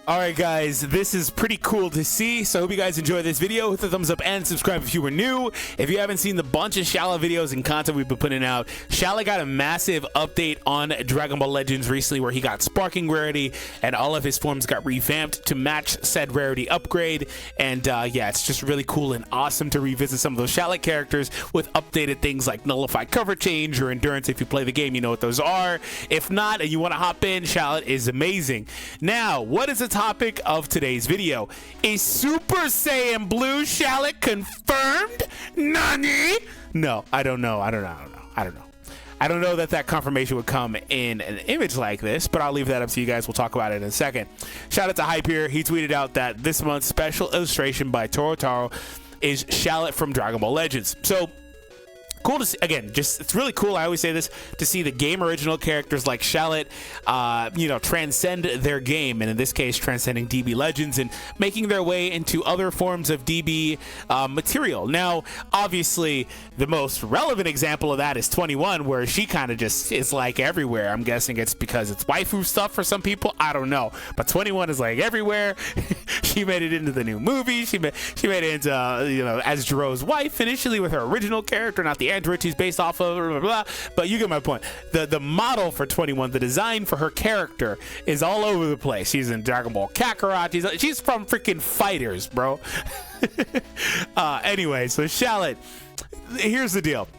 All right, guys, this is pretty cool to see, so I hope you guys enjoy this video. Hit the thumbs up and subscribe if you were new. If you haven't seen the bunch of Shallot videos and content we've been putting out, Shallot got a massive update on Dragon Ball Legends recently where he got sparking rarity and all of his forms got revamped to match said rarity upgrade. And yeah, it's just really cool and awesome to revisit some of those Shallot characters with updated things like nullified cover change or endurance. If you play the game, you know what those are. If not, and you want to hop in, Shallot is amazing. Now, what is the topic of today's video? Is Super Saiyan Blue Shallot confirmed? Nani? No, I don't know. I don't know that confirmation would come in an image like this, but I'll leave that up to you guys. We'll talk about it in a second. Shout out to Hype here. He tweeted out that this month's special illustration by Toyotaro is Shallot from Dragon Ball Legends. So cool to see. Again, just it's really cool. I always say this, to see the game original characters like Shallot, you know, transcend their game, and in this case, transcending DB Legends and making their way into other forms of DB material. Now, obviously, the most relevant example of that is 21, where she kind of just is like everywhere. I'm guessing it's because it's waifu stuff for some people. I don't know, but 21 is like everywhere. She made it into the new movie. She made it into you know, as Jiro's wife initially with her original character, not the android she's based off of, blah, blah, blah. But you get my point. The model for 21, the design for her character is all over the place. She's in Dragon Ball Kakarot. She's from freaking Fighters, bro. Anyway, so Shallot, here's the deal.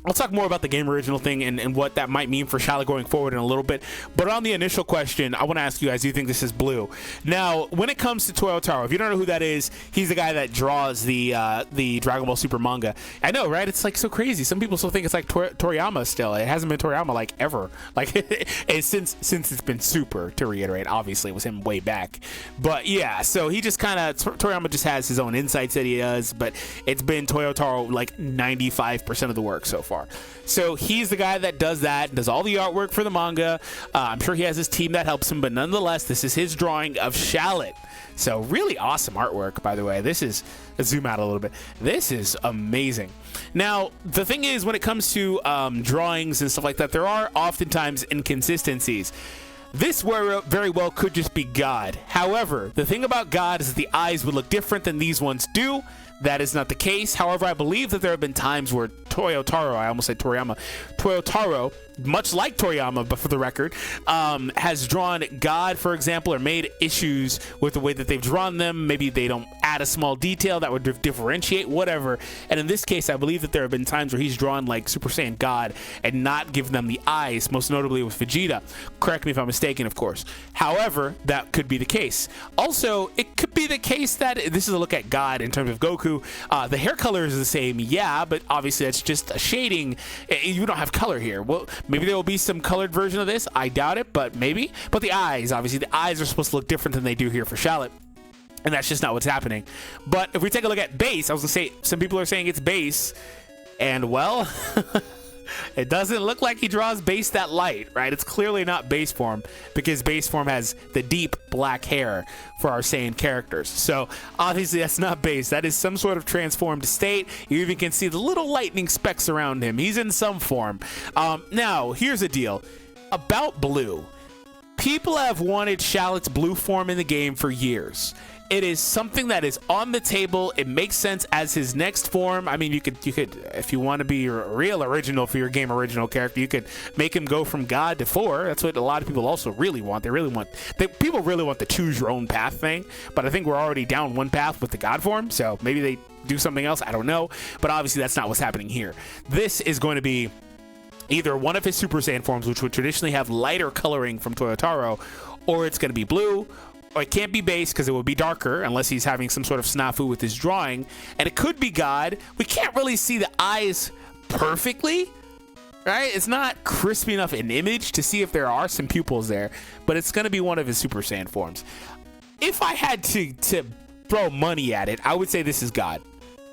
I'll talk more about the game original thing and what that might mean for Shallot going forward in a little bit. But on the initial question, I want to ask you guys, do you think this is blue? Now, when it comes to Toyotaro, if you don't know who that is, he's the guy that draws the Dragon Ball Super manga. I know, right? It's like so crazy. Some people still think it's like Toriyama still. It hasn't been Toriyama like ever. Like since it's been Super, to reiterate. Obviously, it was him way back. But yeah, so he just kind of, Toriyama just has his own insights that he does, but it's been Toyotaro like 95% of the work so far. So he's the guy that does that, does all the artwork for the manga. I'm sure he has his team that helps him, but nonetheless, this is his drawing of Shallot. So really awesome artwork, by the way. This is, let's zoom out a little bit. This is amazing. Now, the thing is, when it comes to drawings and stuff like that, there are oftentimes inconsistencies. This very well could just be God. However, the thing about God is that the eyes would look different than these ones do. That is not the case. However, I believe that there have been times where Toyotaro, I almost said Toriyama, Toyotaro, much like Toriyama, but for the record, has drawn God, for example, or made issues with the way that they've drawn them. Maybe they don't add a small detail that would differentiate, whatever. And in this case, I believe that there have been times where he's drawn like Super Saiyan God and not given them the eyes, most notably with Vegeta. Correct me if I'm mistaken, of course. However, that could be the case. Also, it could be the case that this is a look at God in terms of Goku. The hair color is the same, yeah, but obviously that's just a shading. You don't have color here. Well, maybe there will be some colored version of this. I doubt it, but maybe. But the eyes, obviously, the eyes are supposed to look different than they do here for Shallot. And that's just not what's happening. But if we take a look at base, I was going to say, some people are saying it's base. And, well, it doesn't look like he draws base that light, right? It's clearly not base form, because base form has the deep black hair for our Saiyan characters. So obviously that's not base. That is some sort of transformed state. You even can see the little lightning specks around him. He's in some form. Now, here's the deal about blue. People have wanted Shallot's blue form in the game for years. It is something that is on the table. It makes sense as his next form. I mean, you could, if you want to be real original for your game original character, you could make him go from God to 4. That's what a lot of people also really want. People really want the choose your own path thing. But I think we're already down one path with the God form, so maybe they do something else. I don't know. But obviously, that's not what's happening here. This is going to be either one of his Super Saiyan forms, which would traditionally have lighter coloring from Toyotaro, or it's going to be blue. Or it can't be base because it would be darker unless he's having some sort of snafu with his drawing. And it could be God. We can't really see the eyes perfectly, right? It's not crisp enough an image to see if there are some pupils there. But it's going to be one of his Super Saiyan forms. If I had to throw money at it, I would say this is God.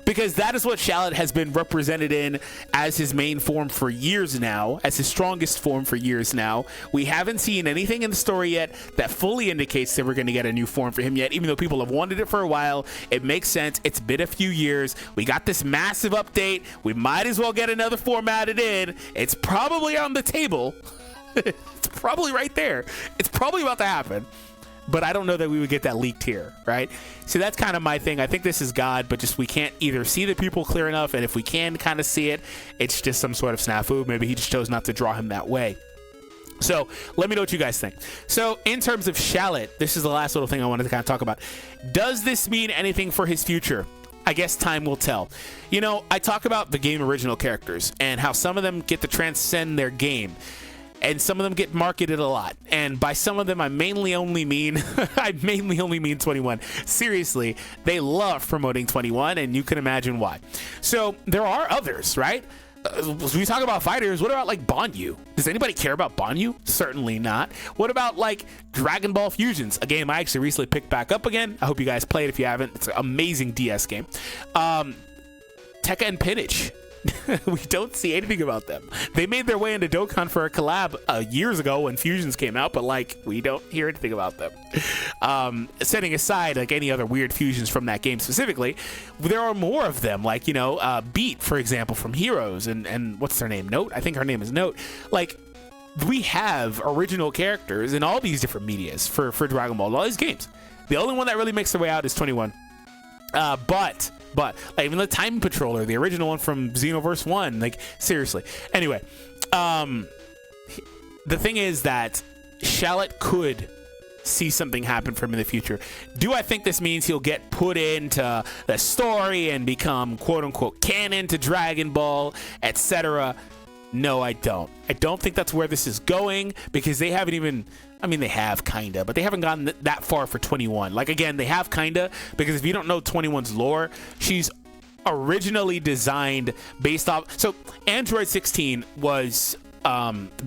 Because that is what Shallot has been represented in as his main form for years now, as his strongest form for years now. We haven't seen anything in the story yet that fully indicates that we're going to get a new form for him yet, even though people have wanted it for a while. It makes sense. It's been a few years. We got this massive update. We might as well get another form added in. It's probably on the table. It's probably right there. It's probably about to happen. but I don't know that we would get that leaked here, right? So that's kind of my thing. I think this is God, but just we can't either see the people clear enough, and if we can kind of see it, it's just some sort of snafu. Maybe he just chose not to draw him that way. So let me know what you guys think. So in terms of Shallot, this is the last little thing I wanted to kind of talk about. Does this mean anything for his future? I guess time will tell. You know, I talk about the game original characters and how some of them get to transcend their game, and some of them get marketed a lot. And by some of them, I mainly only mean 21. Seriously, they love promoting 21, and you can imagine why. So there are others, right? We talk about fighters. What about like Banyu? Does anybody care about Banyu? Certainly not. What about like Dragon Ball Fusions, a game I actually recently picked back up again? I hope you guys played if you haven't. It's an amazing DS game. Tekka and Pinich. We don't see anything about them. They made their way into Dokkan for a collab years ago when Fusions came out, but like we don't hear anything about them. Setting aside like any other weird fusions from that game specifically, there are more of them. Like, you know, Beat, for example, from Heroes, and what's their name? Note. I think her name is Note. Like, we have original characters in all these different medias for Dragon Ball, all these games. The only one that really makes their way out is 21. But like, even the Time Patroller, the original one from Xenoverse 1, like seriously. Anyway, the thing is that Shallot could see something happen for him in the future. Do I think this means he'll get put into the story and become quote unquote canon to Dragon Ball, etc.? No, I don't. I don't think that's where this is going, because they haven't even, I mean, they have kinda, but they haven't gotten that far for 21. Like, again, they have kinda, because if you don't know 21's lore, she's originally designed based off, so Android 16 was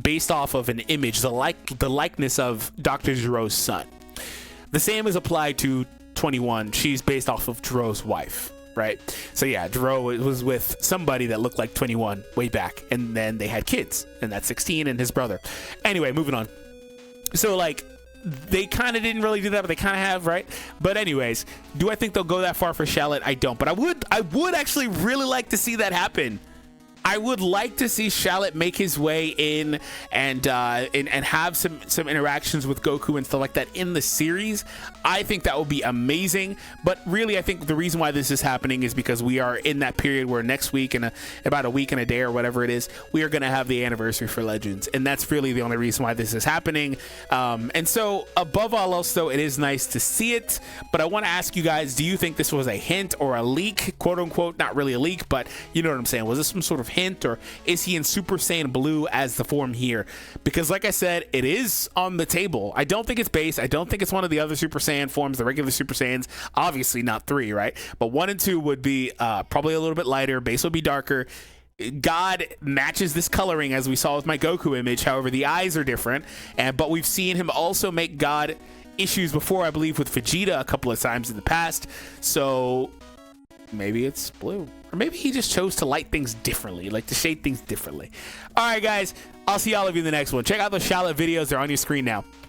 based off of an image, the likeness of Dr. Giro's son. The same is applied to 21. She's based off of Giro's wife. Right, so yeah, Giro was with somebody that looked like 21 way back, and then they had kids, and that's 16 and his brother. Anyway, moving on. So like, they kind of didn't really do that, but they kind of have, right? But anyways, do I think they'll go that far for Shallot? I don't, but I would actually really like to see that happen. I would like to see Shallot make his way in and have some interactions with Goku and stuff like that in the series. I think that would be amazing. But really, I think the reason why this is happening is because we are in that period where next week, and about a week and a day or whatever it is, we are going to have the anniversary for Legends, and that's really the only reason why this is happening. And so, above all else, though, it is nice to see it. But I want to ask you guys: do you think this was a hint or a leak, quote unquote? Not really a leak, but you know what I'm saying. Was this some sort of hint, or is he in Super Saiyan Blue as the form here? Because like I said, it is on the table. I don't think it's base. I don't think it's one of the other Super Saiyan forms, the regular Super Saiyans. Obviously not 3, right? But 1 and 2 would be probably a little bit lighter. Base would be darker. God matches this coloring as we saw with my Goku image. However, the eyes are different, but we've seen him also make God issues before, I believe, with Vegeta a couple of times in the past. So maybe it's blue. Or maybe he just chose to light things differently, like to shade things differently. All right, guys, I'll see all of you in the next one. Check out the Shallot videos. They're on your screen now.